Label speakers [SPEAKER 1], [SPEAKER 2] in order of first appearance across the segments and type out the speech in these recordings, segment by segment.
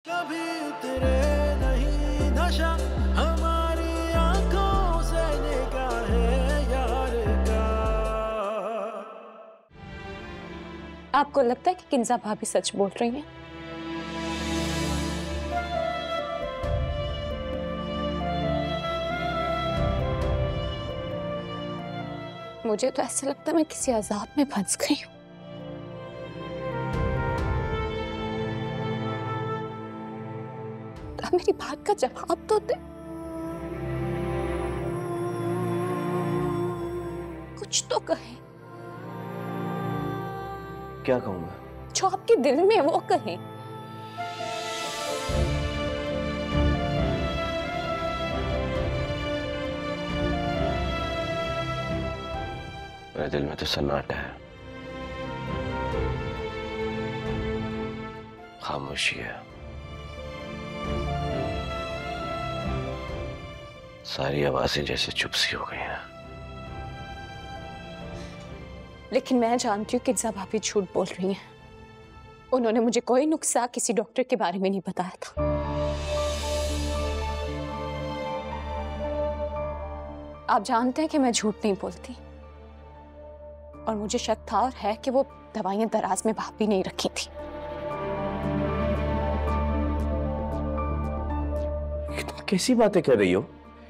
[SPEAKER 1] कभी उतरे नहीं नशा हमारी आंखों से निगाहें यार का।
[SPEAKER 2] आपको लगता है कि किंजा भाभी सच बोल रही हैं? मुझे तो ऐसा लगता है मैं किसी अजाब में फंस गई हूँ। आप मेरी बात का जवाब तो दे। कुछ तो कहें।
[SPEAKER 3] क्या कहूँगा?
[SPEAKER 2] जो आपके दिल में है वो कहें।
[SPEAKER 3] मेरे दिल में तो सन्नाटा है, खामोशी है, सारी आवाजें जैसे चुप सी हो गई हैं।
[SPEAKER 2] लेकिन मैं जानती हूँ किंजा भाभी झूठ बोल रही हैं। उन्होंने मुझे कोई नुस्खा किसी डॉक्टर के बारे में नहीं बताया था। आप जानते हैं कि मैं झूठ नहीं बोलती, और मुझे शक था और है कि वो दवाइयां दराज में भाभी नहीं रखी थी।
[SPEAKER 3] तुम कैसी बातें कर रही हो?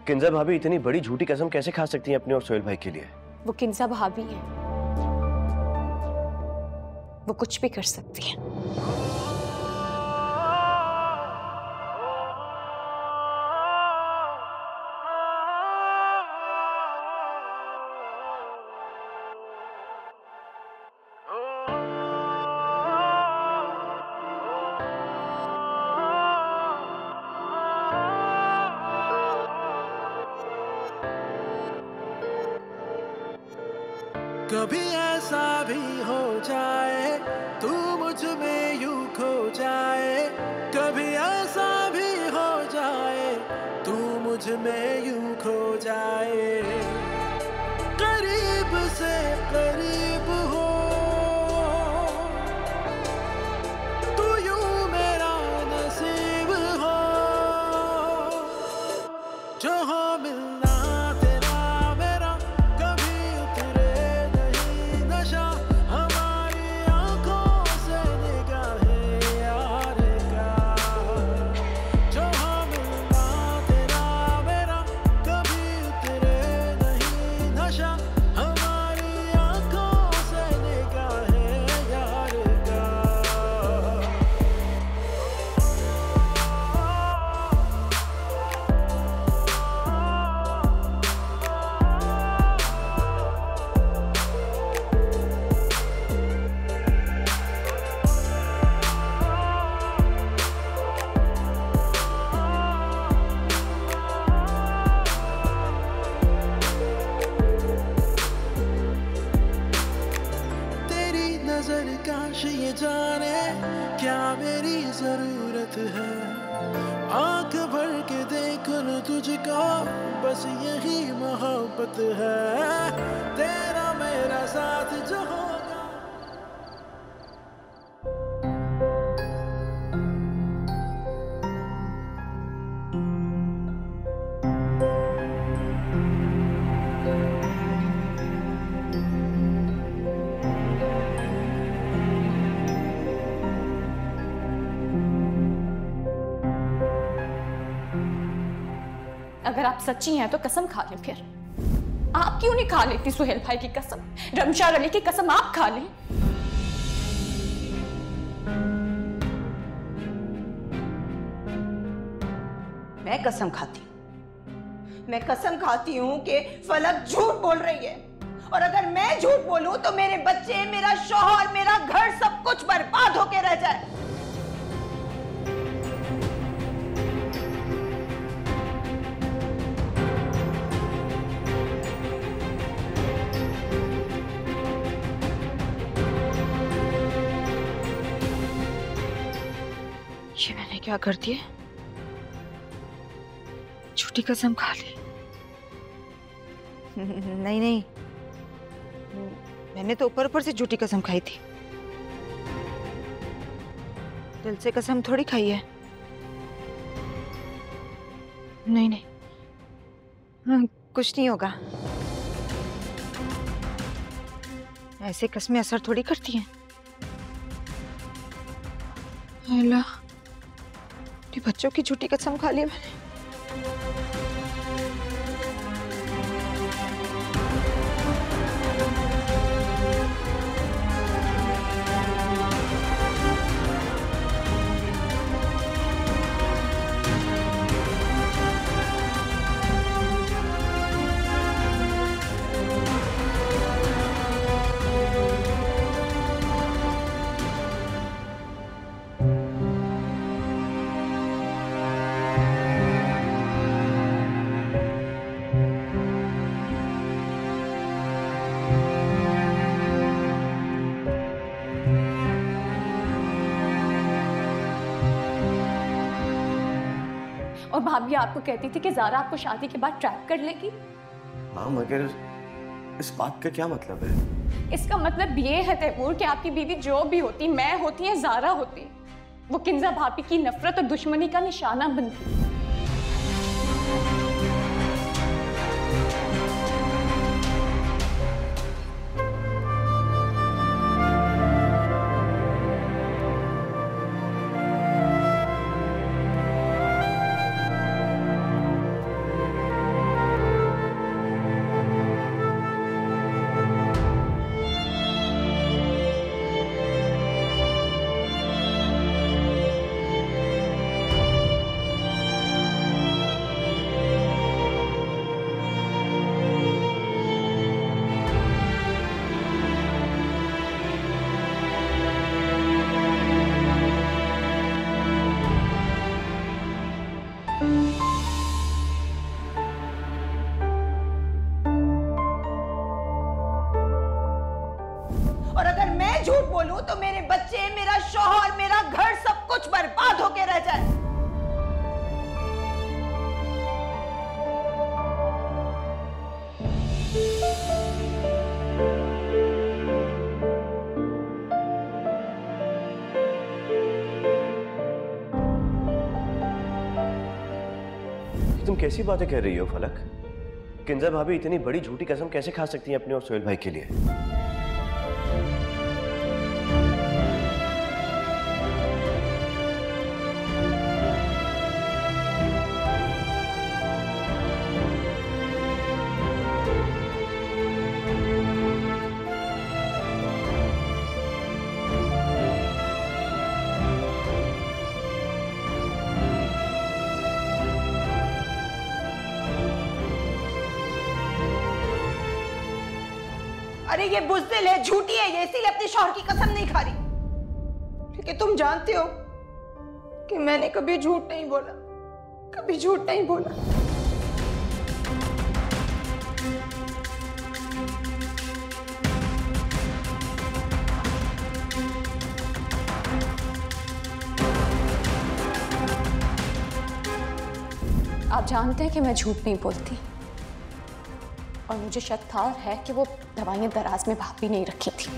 [SPEAKER 3] किंजा भाभी इतनी बड़ी झूठी कसम कैसे खा सकती हैं अपने और सोहेल भाई के लिए?
[SPEAKER 2] वो किंजा भाभी है, वो कुछ भी कर सकती है।
[SPEAKER 1] कभी ऐसा भी हो जाए तू मुझ में यूं खो जाए, कभी ऐसा भी हो जाए तू मुझ में यूं खो जाए। करीब से करीब हो तू यूं मेरा नसीब हो, जो हो मिलना तेरा मेरा कभी उतरे नहीं नशा हमारी आंखों से निगाहें यार का। जो हो मिलना तेरा मेरा कभी उतरे नहीं नशा हमारी आंखों से निगाहें यार का। तेरी नजर काश ये जाने क्या मेरी जरूरत है। आंख भर के देख लूं तुझको बस यही मोहब्बत है। तेरा मेरा साथ जो होगा।
[SPEAKER 2] अगर आप सच्ची हैं तो कसम खा लें। फिर आप क्यों नहीं खा लेती सुहेल भाई की कसम? रमशार अली की कसम आप खा लें।
[SPEAKER 4] मैं कसम खाती हूँ, मैं कसम खाती हूँ कि फलक झूठ बोल रही है, और अगर मैं झूठ बोलूं तो मेरे बच्चे, मेरा शौहर, मेरा घर सब कुछ बर्बाद होके रह जाए।
[SPEAKER 5] ये मैंने क्या कर दिया? झूठी कसम खा ली। नहीं नहीं, मैंने तो ऊपर ऊपर से झूठी कसम खाई थी, दिल से कसम थोड़ी खाई है। नहीं नहीं, कुछ नहीं होगा। ऐसे कस्में असर थोड़ी करती हैं। अल्लाह, अपने बच्चों की झूठी कसम खा ली मैंने।
[SPEAKER 2] और भाभी आपको कहती थी कि ज़ारा आपको शादी के बाद ट्रैप कर लेगी।
[SPEAKER 3] हाँ, मगर इस बात का क्या मतलब है?
[SPEAKER 2] इसका मतलब ये है तैमूर कि आपकी बीवी जो भी होती, मैं होती या ज़ारा होती, वो किंजा भाभी की नफरत और दुश्मनी का निशाना बनती।
[SPEAKER 4] और अगर मैं झूठ बोलूं तो मेरे बच्चे, मेरा शौहर, मेरा घर सब कुछ बर्बाद होके रह जाए।
[SPEAKER 3] तुम कैसी बातें कह रही हो फलक? किंजा भाभी इतनी बड़ी झूठी कसम कैसे खा सकती हैं अपने और सोहेल भाई के लिए?
[SPEAKER 4] अरे ये बुज़दिल है, झूठी है ये, इसीलिए अपने शौहर की कसम नहीं खा रही। लेकिन तुम जानते हो कि मैंने कभी झूठ नहीं बोला, कभी झूठ नहीं बोला।
[SPEAKER 2] आप जानते हैं कि मैं झूठ नहीं बोलती, और मुझे शक था और है कि वो दवाइयां दराज में भाभी नहीं रखी थी।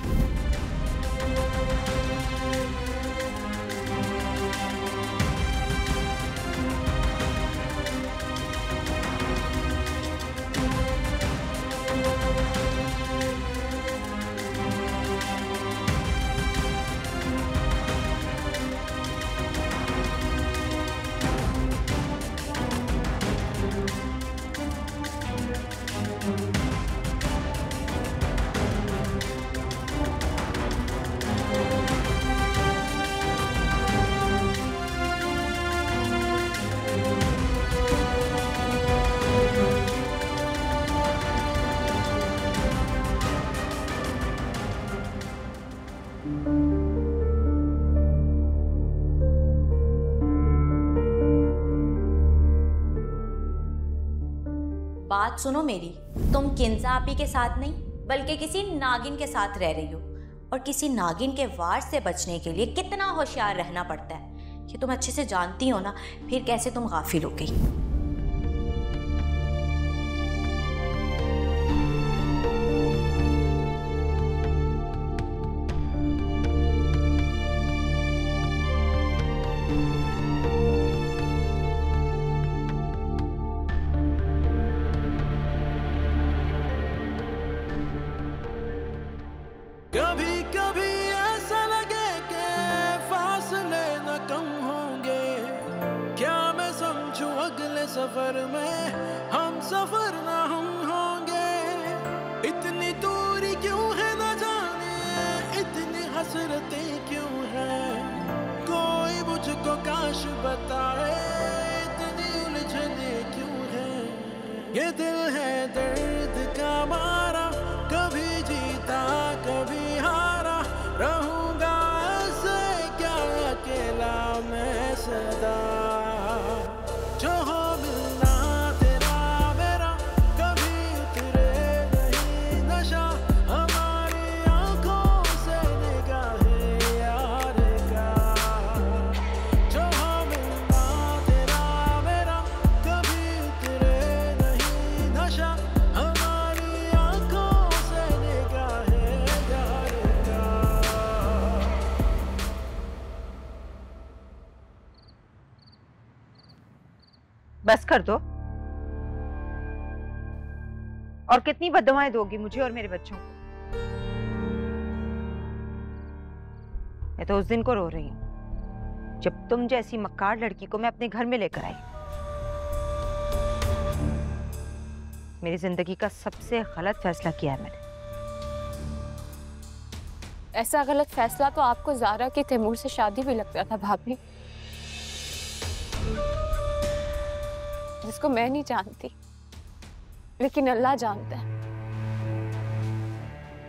[SPEAKER 6] बात सुनो मेरी, तुम किंजा आपी के साथ नहीं बल्कि किसी नागिन के साथ रह रही हो, और किसी नागिन के वार से बचने के लिए कितना होशियार रहना पड़ता है ये तुम अच्छे से जानती हो ना, फिर कैसे तुम गाफिल हो गई।
[SPEAKER 1] सफर में हम सफर ना हम होंगे। इतनी दूरी क्यों है न जाने, इतनी हसरतें क्यों है, कोई मुझको काश बताए इतनी उलझने क्यों है। ये दिल है दर्द का मारा, कभी जीता कभी हारा, रहूंगा ऐसे क्या अकेला मैं सदा। जो हो मिलना तेरा मेरा, कभी उतरे नहीं नशा, हमारी आंखों से निगाहे यार का। जो हो मिलना तेरा मेरा, कभी उतरे नहीं नशा, हमारी आंखों से निगाहे यार का।
[SPEAKER 4] बस कर दो। और कितनी बद्दुआएं दोगी मुझे और मेरे बच्चों को? मैं तो उस दिन को रो रही हूं जब तुम जैसी मक्कार लड़की को मैं अपने घर में लेकर आई। मेरी जिंदगी का सबसे गलत फैसला किया है मैंने।
[SPEAKER 2] ऐसा गलत फैसला तो आपको ज़ारा की तैमूर से शादी भी लगता था भाभी, जिसको मैं नहीं जानती, लेकिन अल्लाह जानता है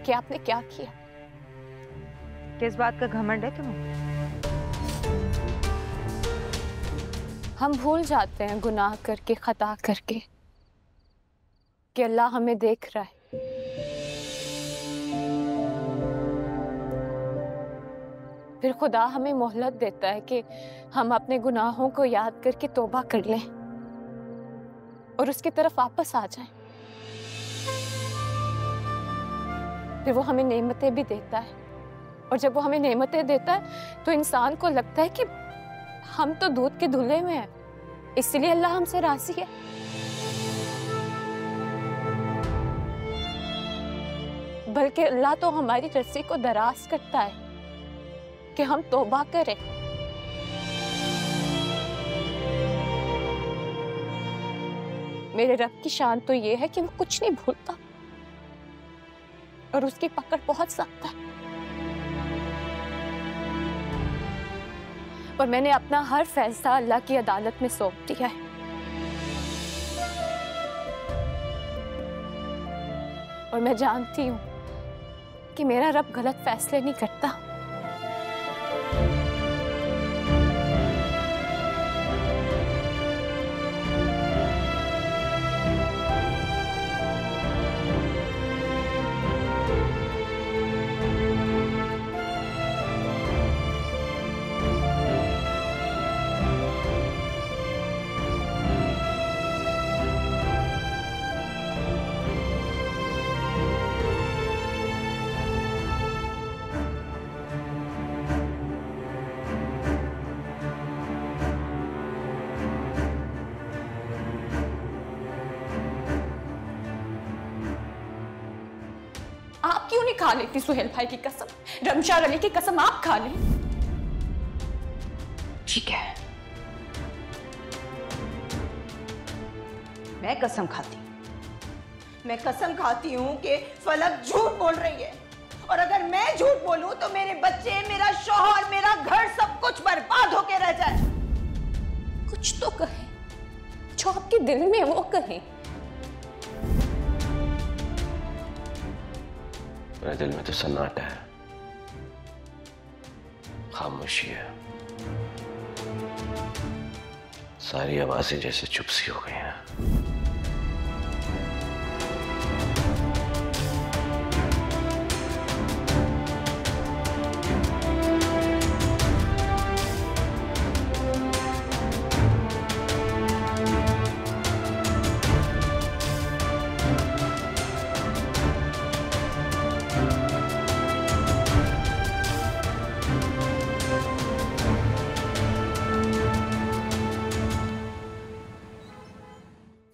[SPEAKER 2] कि आपने क्या किया।
[SPEAKER 4] किस बात का घमंड है तुम्हें?
[SPEAKER 2] हम भूल जाते हैं गुनाह करके, खता करके, कि अल्लाह हमें देख रहा है। फिर खुदा हमें मोहलत देता है कि हम अपने गुनाहों को याद करके तौबा कर लें और उसकी तरफ वापस आ जाएं। फिर वो हमें नेमतें भी देता है, और जब वो हमें नेमतें देता है तो इंसान को लगता है कि हम तो दूध के धुले में हैं, इसलिए अल्लाह हमसे राजी है। बल्कि अल्लाह तो हमारी रस्सी को दराज करता है कि हम तौबा करें। मेरे रब की शान तो ये है कि वो कुछ नहीं भूलता और उसकी पकड़ बहुत सख्त है। और मैंने अपना हर फैसला अल्लाह की अदालत में सौंप दिया है। और मैं जानती हूं कि मेरा रब गलत फैसले नहीं करता। आप क्यों नहीं खा लेती सुहेल भाई की कसम? रमशार अली की कसम आप खा लें।
[SPEAKER 4] ठीक है, मैं कसम खाती हूं। मैं कसम खाती हूं कि फलक झूठ बोल रही है, और अगर मैं झूठ बोलूं तो मेरे बच्चे, मेरा शौहर, मेरा घर सब कुछ बर्बाद होके रह जाए।
[SPEAKER 2] कुछ तो कहे, जो आपके दिल में वो कहे।
[SPEAKER 3] मेरे दिल में तो सन्नाटा है, खामोशी है, सारी आवाजें जैसे चुप सी हो गई हैं।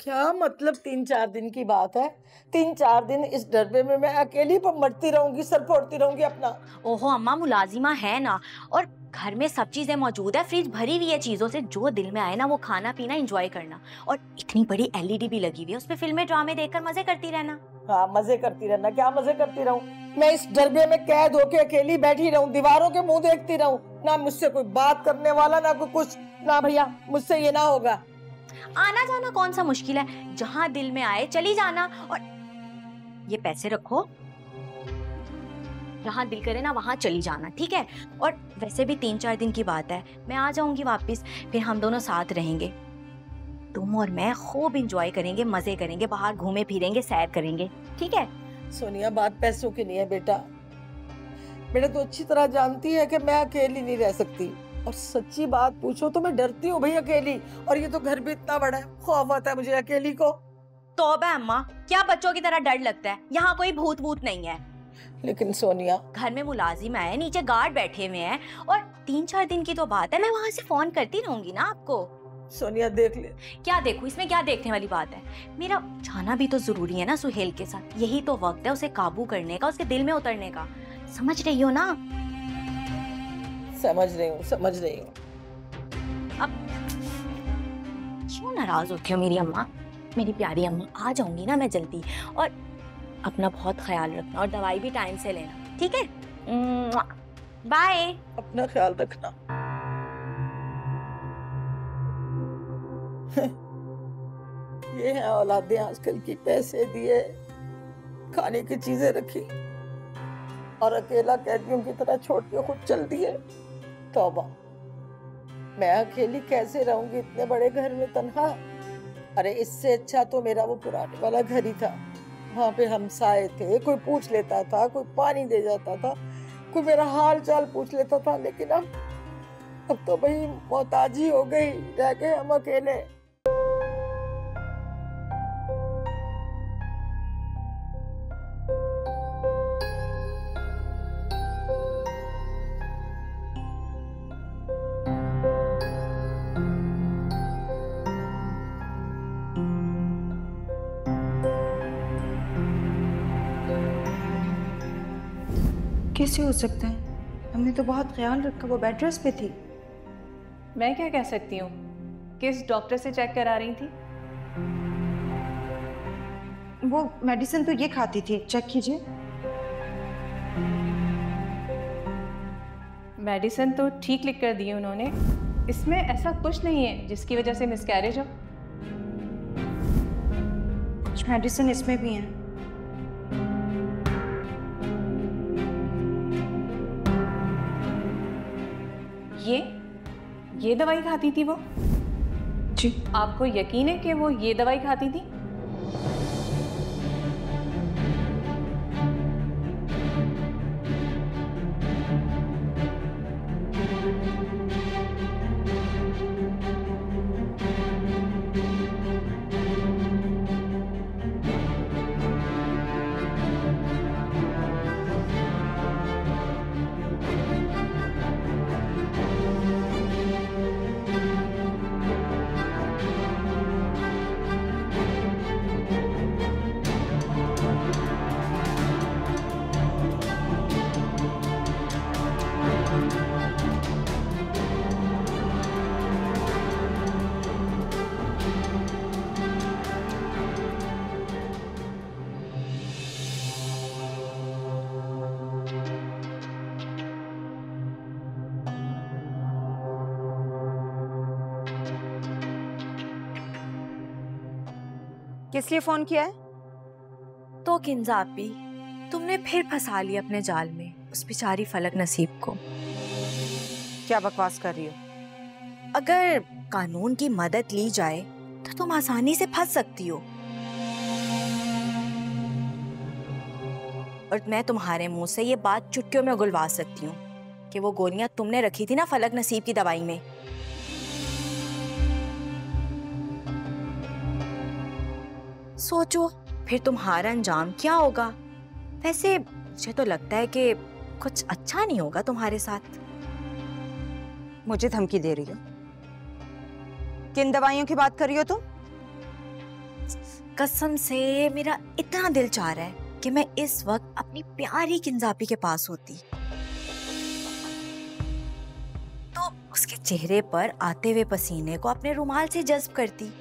[SPEAKER 7] क्या मतलब 3-4 दिन की बात है? 3-4 दिन इस डरबे में मैं अकेली पर मरती रहूंगी, सर फोड़ती रहूंगी अपना।
[SPEAKER 6] ओहो अम्मा, मुलाजिमा है ना, और घर में सब चीजें मौजूद है, फ्रिज भरी हुई है चीजों से, जो दिल में आए ना वो खाना पीना एंजॉय करना। और इतनी बड़ी एलईडी भी लगी हुई है, उस पे फिल्में ड्रामे देखकर मजे करती रहना।
[SPEAKER 7] हाँ मजे करती रहना, क्या मजे करती रहूं? मैं इस डरबे में कैद होके अकेली बैठी रहूं, दीवारों के मुंह देखती रहूं, ना मुझसे कोई बात करने वाला, ना कोई कुछ। ना भैया, मुझसे ये ना होगा।
[SPEAKER 6] आना जाना कौन सा मुश्किल है, जहाँ दिल में आए चली जाना। और ये पैसे रखो, जहाँ दिल करे ना वहाँ चली जाना, ठीक है? और वैसे भी 3-4 दिन की बात है, मैं आ जाऊंगी वापस, फिर हम दोनों साथ रहेंगे। तुम और मैं खूब इंजॉय करेंगे, मजे करेंगे, बाहर घूमे फिरेंगे, सैर करेंगे, ठीक है?
[SPEAKER 7] सोनिया, बात पैसों की नहीं है बेटा। बेटा तो अच्छी तरह जानती है कि मैं अकेली नहीं रह सकती, और सच्ची बात पूछो तो मैं डरती हूँ भाई अकेली। और ये तो घर भी इतना बड़ा है, खौफ आता है मुझे अकेली को।
[SPEAKER 6] तौबा अम्मा, क्या बच्चों की तरह डर लगता है? यहाँ कोई भूत वूत नहीं है।
[SPEAKER 7] लेकिन सोनिया,
[SPEAKER 6] घर में मुलाजिम है, नीचे गार्ड बैठे हुए हैं, और 3-4 दिन की तो बात है, मैं वहाँ से फोन करती रहूंगी ना आपको।
[SPEAKER 7] सोनिया देख ले।
[SPEAKER 6] क्या देखूं, इसमें क्या देखने वाली बात है? मेरा जाना भी तो जरूरी है ना सुहेल के साथ, यही तो वक्त है उसे काबू करने का, उसके दिल में उतरने का। समझ रही हो ना?
[SPEAKER 7] समझ रही हूँ।
[SPEAKER 6] अब क्यों नाराज होती हो मेरी अम्मा, मेरी प्यारी अम्मा? आ जाऊंगी ना मैं जल्दी, और अपना बहुत ख्याल रखना, और दवाई भी टाइम से लेना, ठीक है? बाय।
[SPEAKER 7] अपना ख्याल रखना। ये है औलादे आजकल की, पैसे दिए, खाने की चीजें रखी, और अकेला कैदियों की तरह छोड़ के खुद चल दिए। तौबा, मैं अकेली कैसे रहूंगी इतने बड़े घर में तन्हा? अरे इससे अच्छा तो मेरा वो पुराने वाला घर ही था। वहाँ पे हमसाए थे, कोई पूछ लेता था, कोई पानी दे जाता था, कोई मेरा हाल चाल पूछ लेता था। लेकिन अब तो भाई मोहताजी हो गई, रह गए हम अकेले।
[SPEAKER 5] कैसे हो सकता है? हमने तो बहुत ख्याल रखा, वो बेड रेस्ट पे थी।
[SPEAKER 8] मैं क्या कह सकती हूँ? किस डॉक्टर से चेक करा रही थी?
[SPEAKER 5] वो मेडिसिन तो ये खाती थी, चेक कीजिए।
[SPEAKER 8] मेडिसिन तो ठीक लिख कर दी उन्होंने, इसमें ऐसा कुछ नहीं है जिसकी वजह से मिसकैरेज हो।
[SPEAKER 5] कुछ मेडिसिन इसमें भी हैं।
[SPEAKER 8] ये दवाई खाती थी वो?
[SPEAKER 5] जी।
[SPEAKER 8] आपको यकीन है कि वो ये दवाई खाती थी?
[SPEAKER 5] किस लिए फोन किया है?
[SPEAKER 6] तो किंजा आपी, तुमने फिर फंसा लिया अपने जाल में उस बेचारी फलक नसीब को।
[SPEAKER 5] क्या बकवास कर रही हो?
[SPEAKER 6] अगर कानून की मदद ली जाए तो तुम आसानी से फंस सकती हो, और मैं तुम्हारे मुंह से ये बात चुटकियों में उगलवा सकती हूँ कि वो गोलियां तुमने रखी थी ना फलक नसीब की दवाई में। सोचो फिर तुम्हारा अंजाम क्या होगा। वैसे मुझे तो लगता है कि कुछ अच्छा नहीं होगा तुम्हारे साथ।
[SPEAKER 5] मुझे धमकी दे रही हो? किन दवाइयों की बात कर रही हो तुम?
[SPEAKER 6] कसम से मेरा इतना दिल चाह रहा है कि मैं इस वक्त अपनी प्यारी किंजापी के पास होती, तो उसके चेहरे पर आते हुए पसीने को अपने रुमाल से जज्ब करती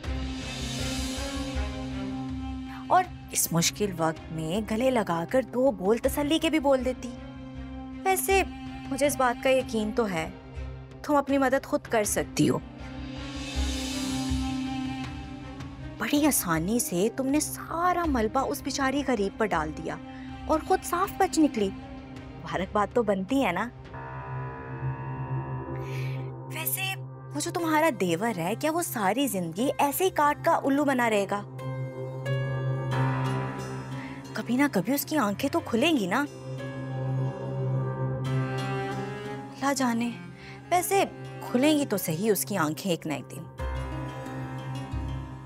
[SPEAKER 6] और इस मुश्किल वक्त में गले लगाकर 2 बोल तसल्ली के भी बोल देती। वैसे मुझे इस बात का यकीन तो है तुम अपनी मदद खुद कर सकती हो। बड़ी आसानी से तुमने सारा मलबा उस बेचारी गरीब पर डाल दिया और खुद साफ बच निकली। मुबारकबाद तो बनती है ना। वैसे वो जो तुम्हारा देवर है, क्या वो सारी जिंदगी ऐसे ही काट का उल्लू बना रहेगा? कभी ना कभी उसकी आंखें तो खुलेंगी ना। अल्लाह जाने, वैसे खुलेंगी तो सही उसकी आंखें एक ना एक दिन।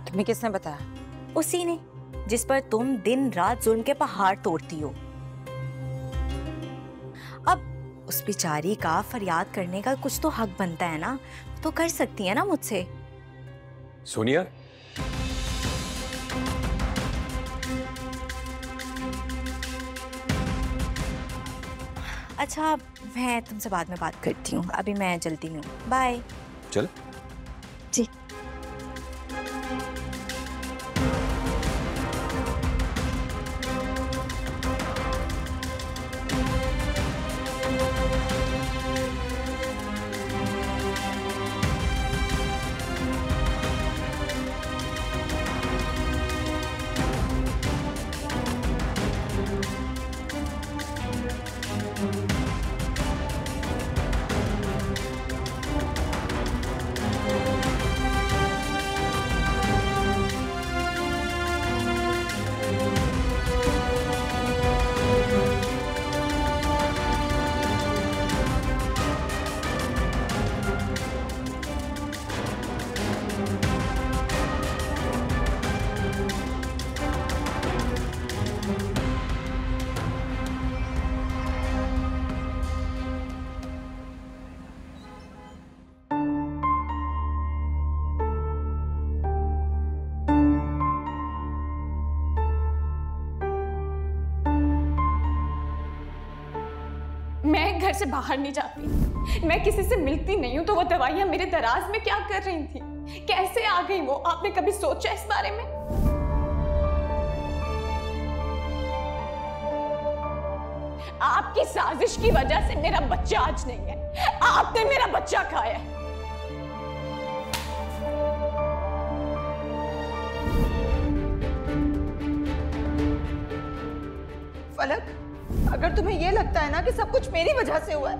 [SPEAKER 5] तुम्हें किसने बताया?
[SPEAKER 6] उसी ने जिस पर तुम दिन रात जुल्म के पहाड़ तोड़ती हो। अब उस बेचारी का फरियाद करने का कुछ तो हक बनता है ना, तो कर सकती है ना मुझसे।
[SPEAKER 9] सोनिया,
[SPEAKER 6] अच्छा, मैं तुमसे बाद में बात करती हूँ, अभी मैं जल्दी में हूँ। बाय।
[SPEAKER 9] चल।
[SPEAKER 6] जी।
[SPEAKER 2] मैं घर से बाहर नहीं जाती, मैं किसी से मिलती नहीं हूँ, तो वो दवाइयाँ मेरे दराज में क्या कर रही थी, कैसे आ गई वो? आपने कभी सोचा इस बारे में? आपकी साजिश की वजह से मेरा बच्चा आज नहीं है, आपने मेरा बच्चा खाया है।
[SPEAKER 4] फलक, अगर तुम्हें ये लगता है ना कि सब कुछ मेरी वजह से हुआ है,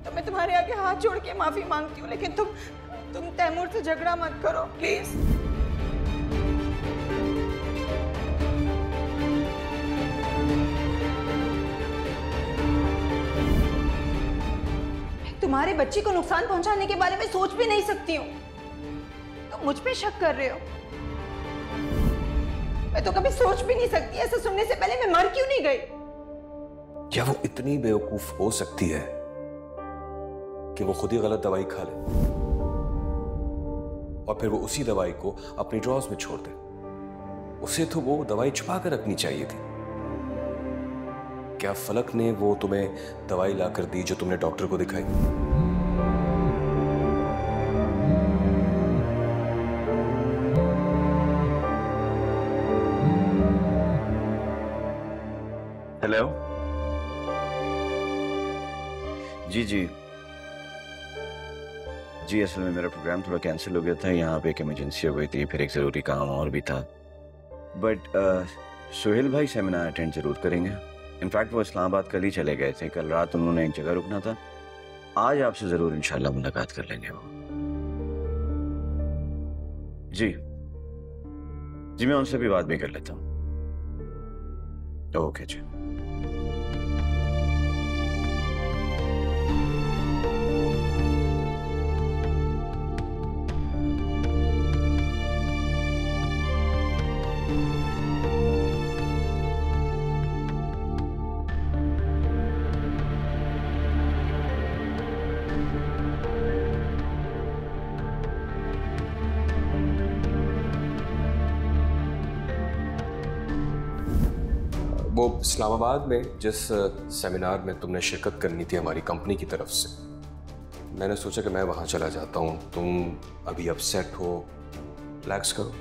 [SPEAKER 4] तो मैं तुम्हारे आगे हाथ जोड़ के माफी मांगती हूँ, लेकिन तुम तैमूर से झगड़ा मत करो प्लीज। मैं तुम्हारे बच्चे को नुकसान पहुंचाने के बारे में सोच भी नहीं सकती हूँ। तुम मुझ पे शक कर रहे हो। मैं तो कभी सोच भी नहीं सकती, ऐसा सुनने से पहले मैं मर क्यों नहीं गई?
[SPEAKER 9] क्या वो इतनी बेवकूफ हो सकती है कि वो खुद ही गलत दवाई खा ले और फिर वो उसी दवाई को अपनी ड्रॉज में छोड़ दे? उसे तो वो दवाई छुपा कर रखनी चाहिए थी। क्या फलक ने वो तुम्हें दवाई लाकर दी जो तुमने डॉक्टर को दिखाई?
[SPEAKER 3] हेलो। जी जी जी, असल में मेरा प्रोग्राम थोड़ा कैंसिल हो गया था, यहाँ पे एक इमरजेंसी हो गई थी, फिर एक ज़रूरी काम और भी था। बट सुहेल भाई सेमिनार अटेंड जरूर करेंगे। इनफैक्ट वो इस्लामाबाद कल ही चले गए थे, कल रात उन्होंने एक जगह रुकना था। आज आपसे ज़रूर इंशाल्लाह मुलाकात कर लेंगे वो। जी जी, मैं उनसे भी बात भी कर लेता हूँ। ओके जी।
[SPEAKER 9] वो इस्लामाबाद में जिस सेमिनार में तुमने शिरकत करनी थी हमारी कंपनी की तरफ से, मैंने सोचा कि मैं वहाँ चला जाता हूँ। तुम अभी अपसेट हो, रिलैक्स करो।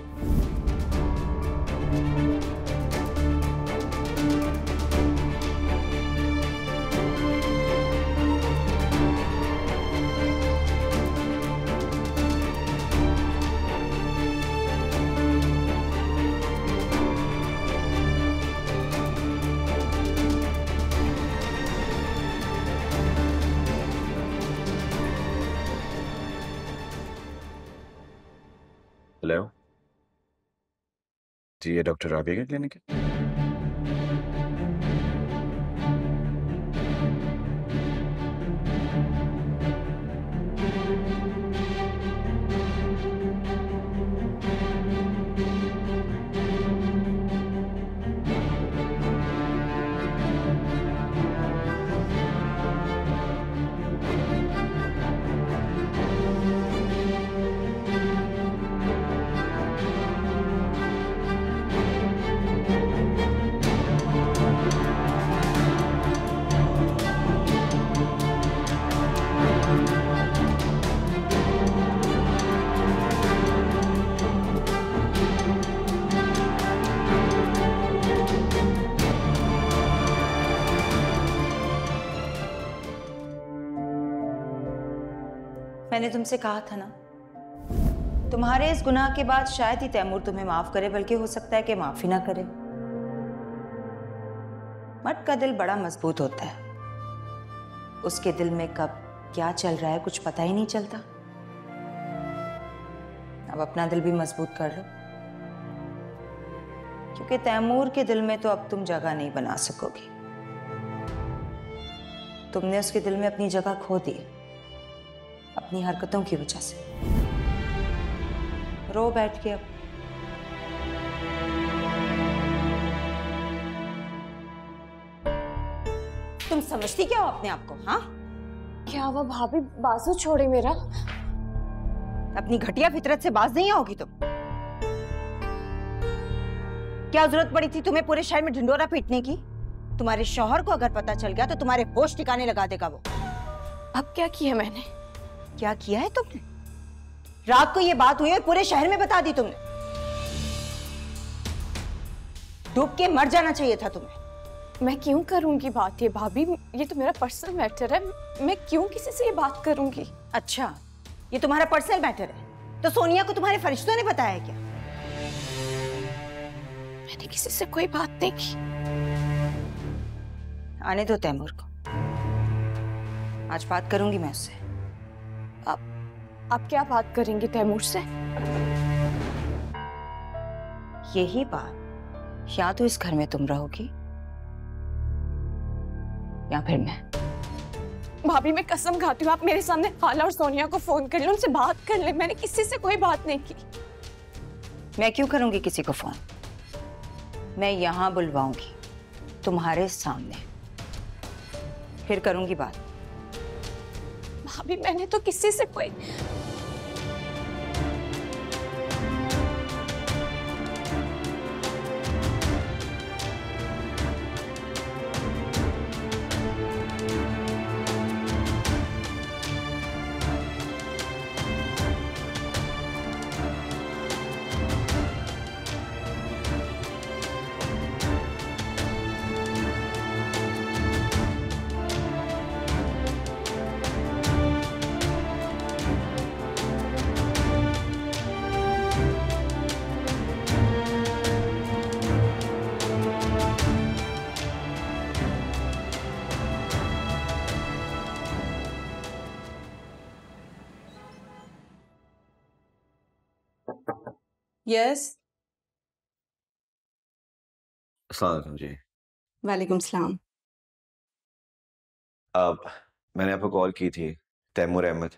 [SPEAKER 3] हेलो जी, ये डॉक्टर राबिया का क्लिनिक है?
[SPEAKER 4] मैंने तुमसे कहा था ना, तुम्हारे इस गुनाह के बाद शायद ही तैमूर तुम्हें माफ करे, बल्कि हो सकता है कि माफ ही ना करे। मर्द का दिल बड़ा मजबूत होता है, उसके दिल में कब क्या चल रहा है कुछ पता ही नहीं चलता। अब अपना दिल भी मजबूत कर लो, क्योंकि तैमूर के दिल में तो अब तुम जगह नहीं बना सकोगी। तुमने उसके दिल में अपनी जगह खो दी अपनी हरकतों की वजह से। रो बैठ के अब। तुम समझती क्या हो अपने आप को? हाँ,
[SPEAKER 2] क्या हुआ भाभी? बाजू छोड़े मेरा।
[SPEAKER 4] अपनी घटिया फितरत से बाज नहीं आओगी तुम? क्या जरूरत पड़ी थी तुम्हें पूरे शहर में ढिंडोरा पीटने की? तुम्हारे शौहर को अगर पता चल गया तो तुम्हारे होश ठिकाने लगा देगा वो।
[SPEAKER 2] अब क्या किया मैंने?
[SPEAKER 4] क्या किया है तुमने? रात को ये बात हुई और पूरे शहर में बता दी तुमने। डूब के मर जाना चाहिए था तुम्हें।
[SPEAKER 2] मैं क्यों करूंगी बात ये भाभी? ये तो मेरा पर्सनल मैटर है, मैं क्यों किसी से ये बात करूंगी?
[SPEAKER 4] अच्छा, ये तुम्हारा पर्सनल मैटर है तो सोनिया को तुम्हारे फरिश्तों ने बताया क्या?
[SPEAKER 2] मैंने किसी से कोई बात नहीं की।
[SPEAKER 4] आने दो तैमूर को, आज बात करूंगी मैं उससे।
[SPEAKER 2] आप क्या बात करेंगी तैमूर से?
[SPEAKER 4] यही बात, या तो इस घर में तुम रहोगी या फिर मैं।
[SPEAKER 2] भाभी मैं कसम खाती हूँ, आप मेरे सामने खाला और सोनिया को फोन कर ले, उनसे बात कर ले। मैंने किसी से कोई बात नहीं की।
[SPEAKER 4] मैं क्यों करूंगी किसी को फोन? मैं यहां बुलवाऊंगी तुम्हारे सामने, फिर करूंगी बात।
[SPEAKER 2] भाभी मैंने तो किसी से कोई...
[SPEAKER 10] यस।
[SPEAKER 3] अस्सलाम वालेकुम जी।
[SPEAKER 10] वालेकुम सलाम।
[SPEAKER 3] अब मैंने आपको कॉल की थी, तैमूर अहमद,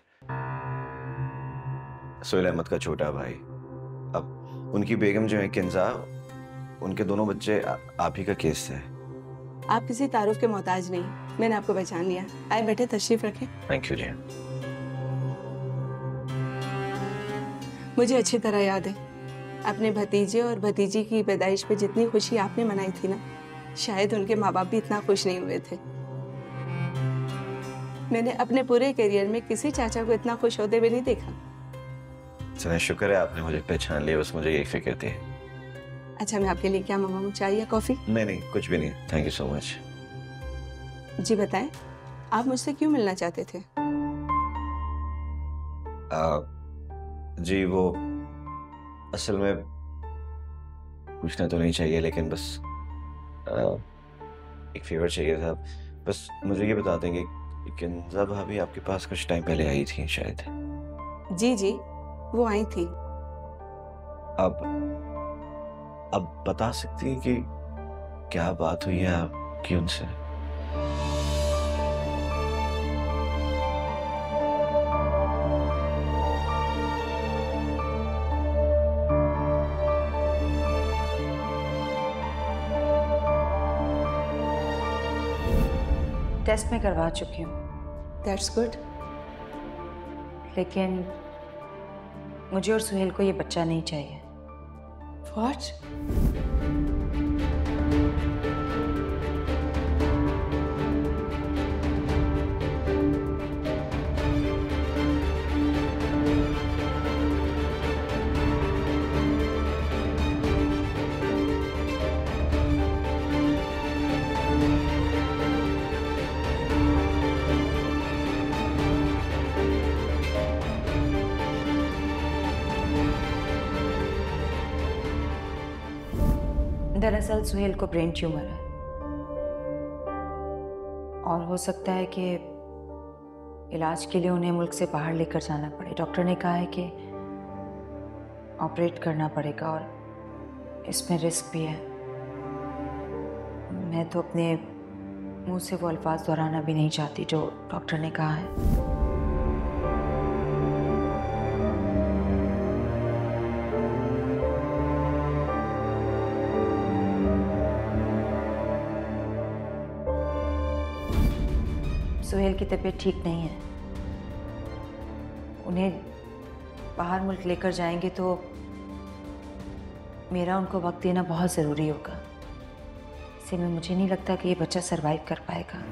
[SPEAKER 3] सोहेल अहमद का छोटा भाई। अब उनकी बेगम जो है किंजा, उनके दोनों बच्चे आप ही का केस है।
[SPEAKER 10] आप किसी तारुफ के मोहताज नहीं, मैंने आपको पहचान लिया। आए बैठे, तशरीफ रखें।
[SPEAKER 3] थैंक यू जी।
[SPEAKER 10] मुझे अच्छी तरह याद है अपने भतीजे और भतीजी की पैदाइश पे जितनी खुशी आपने मनाई थी ना, शायद उनके माँ बाप भी इतना खुश नहीं हुए थे। मैंने अपने पूरे करियर में किसी चाचा को इतना खुश होते हुए नहीं देखा।
[SPEAKER 3] चलो शुक्र है आपने मुझे पहचान लिया, बस मुझे यही फिक्र थी।
[SPEAKER 10] अच्छा मैं आपके लिए क्या मंगाऊं, चाय या कॉफी?
[SPEAKER 3] नहीं कुछ भी नहीं, थैंक यू सो मच।
[SPEAKER 10] जी बताएं, आप मुझसे क्यों मिलना चाहते थे?
[SPEAKER 3] जी वो असल में पूछना तो नहीं चाहिए, लेकिन बस एक फेवर चाहिए था। बस मुझे ये बता देंगे कि किंजा भाभी आपके पास कुछ टाइम पहले आई थी शायद?
[SPEAKER 10] जी जी वो आई थी।
[SPEAKER 3] अब बता सकती हैं कि क्या बात हुई है आपकी उनसे?
[SPEAKER 11] टेस्ट में करवा चुकी हूँ।
[SPEAKER 10] That's good.
[SPEAKER 11] लेकिन मुझे और सुहेल को ये बच्चा नहीं चाहिए।
[SPEAKER 10] What?
[SPEAKER 11] दरअसल सुहेल को ब्रेन ट्यूमर है और हो सकता है कि इलाज के लिए उन्हें मुल्क से बाहर लेकर जाना पड़े। डॉक्टर ने कहा है कि ऑपरेट करना पड़ेगा और इसमें रिस्क भी है। मैं तो अपने मुंह से वो अल्फाज दोहराना भी नहीं चाहती जो डॉक्टर ने कहा है। सुहेल की तबीयत ठीक नहीं है। उन्हें बाहर मुल्क लेकर जाएंगे तो मेरा उनको वक्त देना बहुत ज़रूरी होगा। इससे में मुझे नहीं लगता कि ये बच्चा सरवाइव कर पाएगा।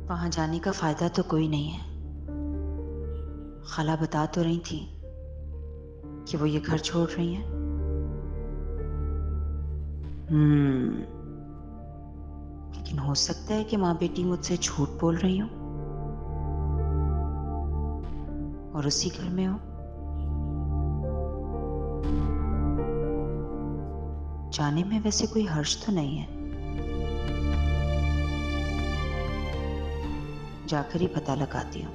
[SPEAKER 11] वहां जाने का फायदा तो कोई नहीं है। खाला बता तो रही थी कि वो ये घर छोड़ रही हैं। लेकिन हो सकता है कि माँ बेटी मुझसे झूठ बोल रही हो और उसी घर में हो। जाने में वैसे कोई हर्ष तो नहीं है, जाकर ही पता लगाती हूँ।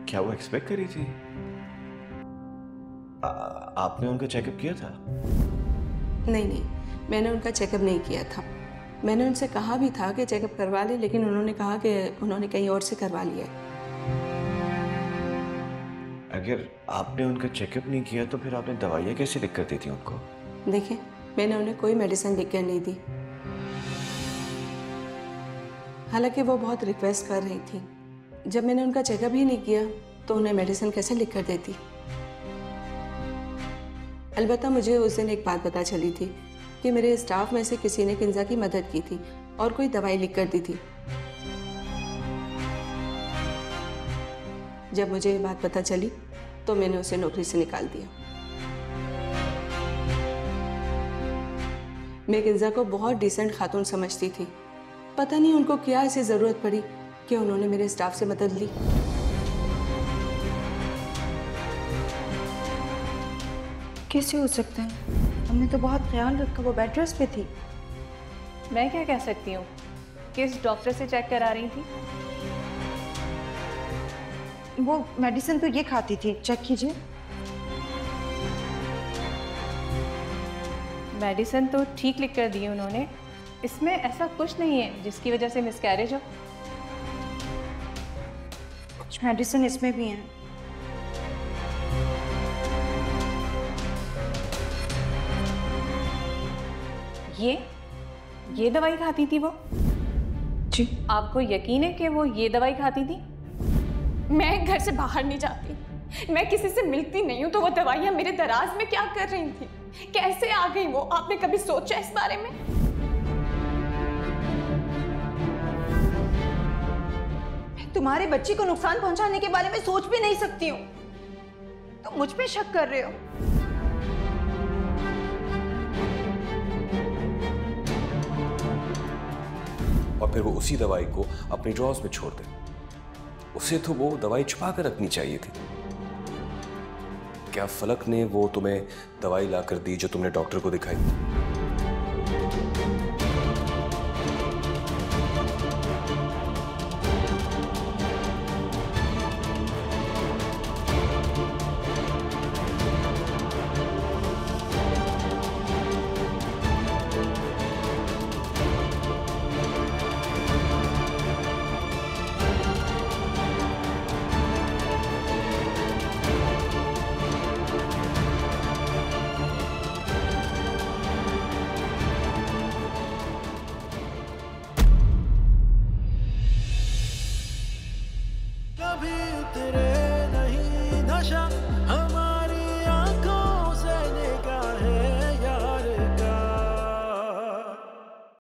[SPEAKER 3] क्या वो एक्सपेक्ट करी थी? आपने उनका चेकअप किया था?
[SPEAKER 10] नहीं, मैंने उनका चेकअप नहीं किया था। मैंने उनसे कहा भी था कि चेकअप करवा ले, लेकिन उन्होंने कहा कि उन्होंने कहीं और से करवा लिया है।
[SPEAKER 3] अगर आपने उनका चेकअप नहीं किया तो फिर आपने दवाइयाँ कैसे लिख कर दी थी उनको?
[SPEAKER 10] देखिए, मैंने उन्हें कोई मेडिसिन लिख कर नहीं दी। हालांकि वो बहुत रिक्वेस्ट कर रही थी। जब मैंने उनका चेकअप ही नहीं किया तो उन्हें मेडिसिन कैसे लिख कर देती। अलबत्ता मुझे उस दिन एक बात पता चली थी कि मेरे स्टाफ में से किसी ने किंजा की मदद की थी और कोई दवाई लिख कर दी थी। जब मुझे ये बात पता चली तो मैंने उसे नौकरी से निकाल दिया। मैं किंजा को बहुत डिसेंट खातून समझती थी। पता नहीं उनको क्या ऐसी ज़रूरत पड़ी कि उन्होंने मेरे स्टाफ से मदद ली।
[SPEAKER 11] कैसे हो सकता है? हमने तो बहुत ख्याल रखा, वो बेड रेस्ट पे थी।
[SPEAKER 8] मैं क्या कह सकती हूँ? किस डॉक्टर से चेक करा रही थी?
[SPEAKER 11] वो मेडिसिन तो ये खाती थी, चेक कीजिए।
[SPEAKER 8] मेडिसिन तो ठीक लिख कर दी उन्होंने। इसमें ऐसा कुछ नहीं है जिसकी वजह से मिसकैरेज हो।
[SPEAKER 11] कुछ मेडिसिन इसमें भी हैं।
[SPEAKER 8] ये दवाई खाती थी वो?
[SPEAKER 11] जी।
[SPEAKER 8] आपको यकीन है कि वो ये दवाई खाती थी?
[SPEAKER 2] मैं घर से बाहर नहीं जाती, मैं किसी से मिलती नहीं हूँ, तो वो दवाइयाँ मेरे दराज में क्या कर रही थी? कैसे आ गई वो? आपने कभी सोचा इस बारे में?
[SPEAKER 4] मैं तुम्हारे बच्चे को नुकसान पहुंचाने के बारे में सोच भी नहीं सकती हूँ। तुम मुझ पे शक कर रहे हो?
[SPEAKER 9] और फिर वो उसी दवाई को अपनी ड्रॉर्स में छोड़ दे। उसे तो वो दवाई छुपा कर रखनी चाहिए थी। क्या फलक ने वो तुम्हें दवाई ला कर दी जो तुमने डॉक्टर को दिखाई?